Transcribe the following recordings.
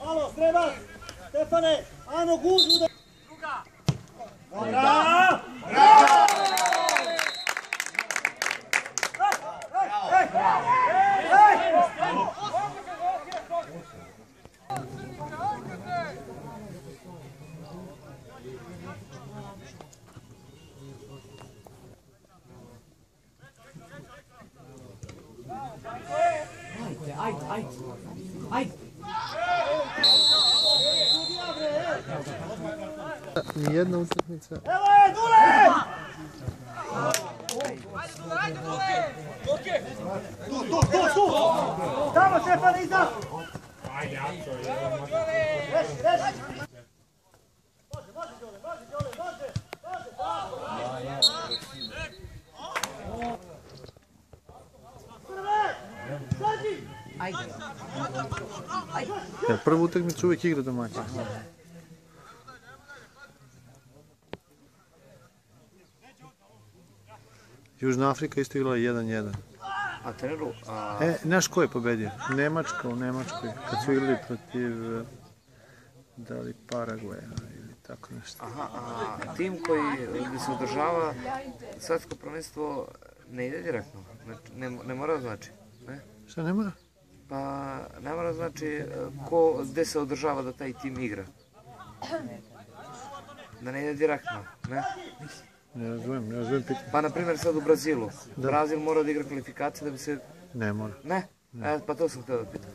Alo, Srebac! Stefane! Ano, gužu da... Druga! Bravo! Bravo! Nijedna utakmica. Evo je, Dule! Tu! Tamo, Stefane, iza! Reši! Može, Đole! Jer prvu utakmicu uvijek igra domaća. Južna Afrika isto igrala 1-1. A treneru... Znaš ko je pobedio? Njemačka u Njemačkoj. Kad su igrali protiv... Da li Paragvaja ili tako nešto. Aha, tim koji se održava svetsko prvenstvo ne ide direktno. Ne mora znači. Šta ne mora? Pa ne mora znači gde se održava da taj tim igra. Da ne ide direktno, ne? Ne razumijem pitanje. Pa na primjer sad u Brazilu. Brazil mora da igra kvalifikacije da bi se... Ne mora. Ne? Pa to sam htio da pitam.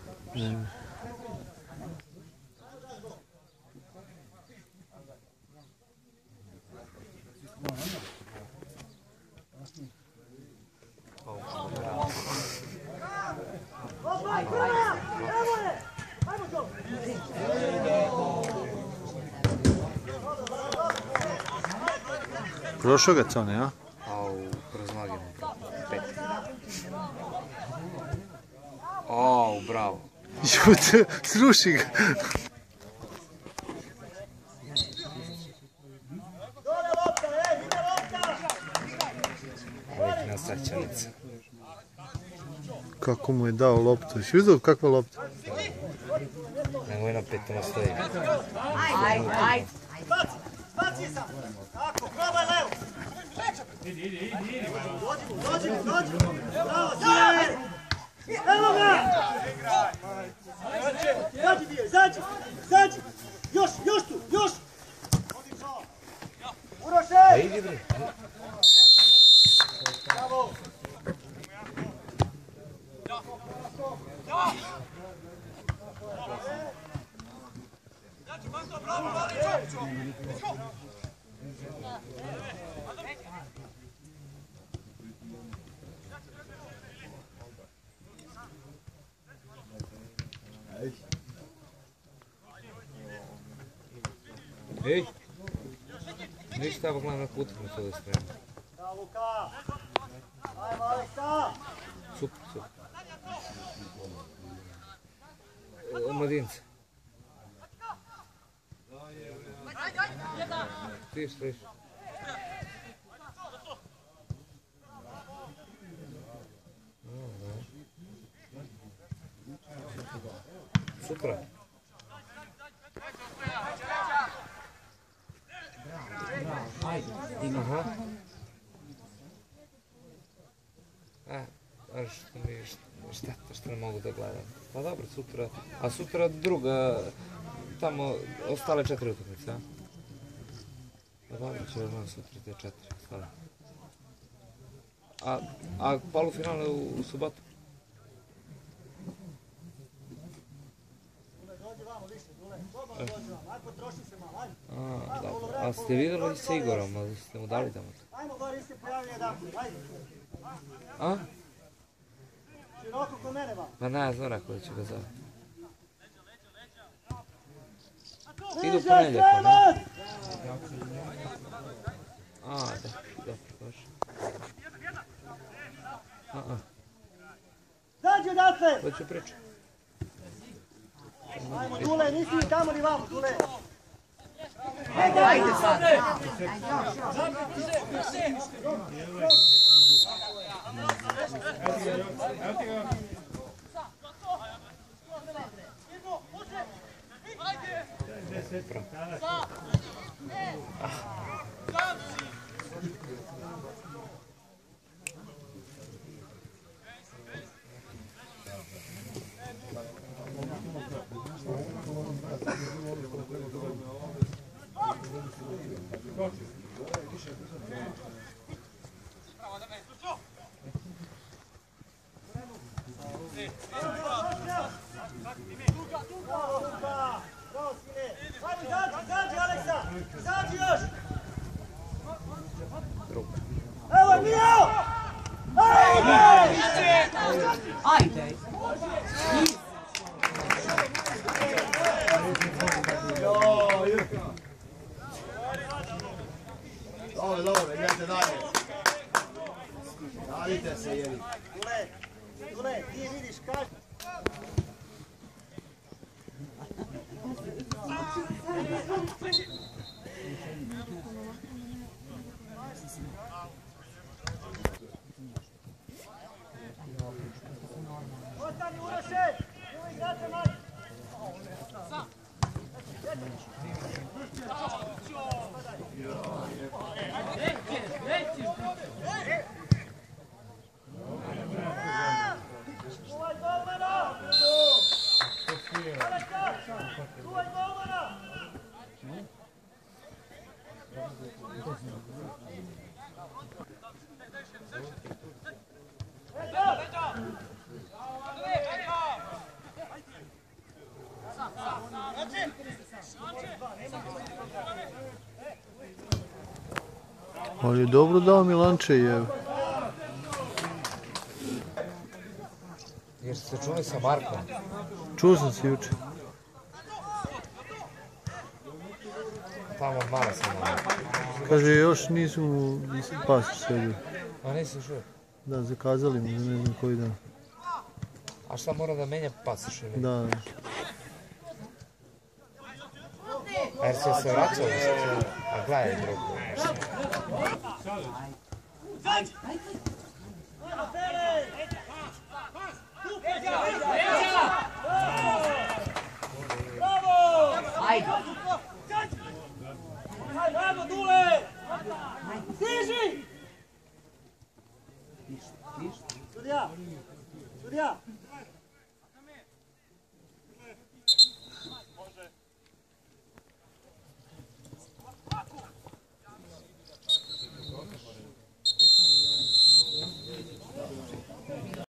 Prošao ga Cone, a? Kroz noge. 5. Bravo. Sruši ga. Uvijek nasrećenica. Kako mu je dao loptu. Jesi vidio kakva lopta? Nemoj na petama stoji. Ajde. Baci sam! Tako, probaj levo! Idi! Dođi! Bravo, Sire! Evo ga! Izađi! Još tu! Uroše! Idi bre! Bravo! Ej! Ništa, pogledam na utakmicu da spremam. Da, Luka! Ajmo, Aleksa! Super. omladinca. Stiš. Super. Aha. Što mi šteta što ne mogu da gledam. Pa dobro, sutra. A sutra druga, tamo ostale 4 utakmice, a? Pa dobro, će gledam sutra te 4 ostale. A polufinale u subotu? Dođi vamo više, Dule. Slobodno dođi vamo. Ajde, potroši se malo, ajde. A ste vidjeli sa Igorom, ali ste mu dali tamo? Ajmo gore, isti prijavljen jedan put, ajde. A? Široko ko mene vam. Pa ne, znam rekao da će ga zove. Idu u ponedjeljak, ne? A, da, baš. Zađi odatle! Hoću priču. Ajmo, Dule, nisi ni tamo ni vamo, Dule. Ajde sad. Zađi, Aleksa! Zađi još! Evo, Mio! Ajde. Dobro, idete dalje. Davite se, jeli. Dule, ti vidiš kako... Ostani, Uroše! Evo igrate manje! Čuvaj golmana! Aleksa! Čuvaj golmana! On je dobro dao Milančejev. Jer ste čuli sa Markom? Čuo sam se juče. Tamo mala sam malo. Kaže, još nisu mu pasoš sedio. A nisi još uvijek? Da, zakazali mu za ne znam koji dan. A šta mora da menja pasoš ili? Da, A jer se vraćao? A gledaj drugo. Zađi! Ajmo, Pele! Bravo! Ajde. Ajde, bravo, Dule! Stiži! Sudija! Sudija!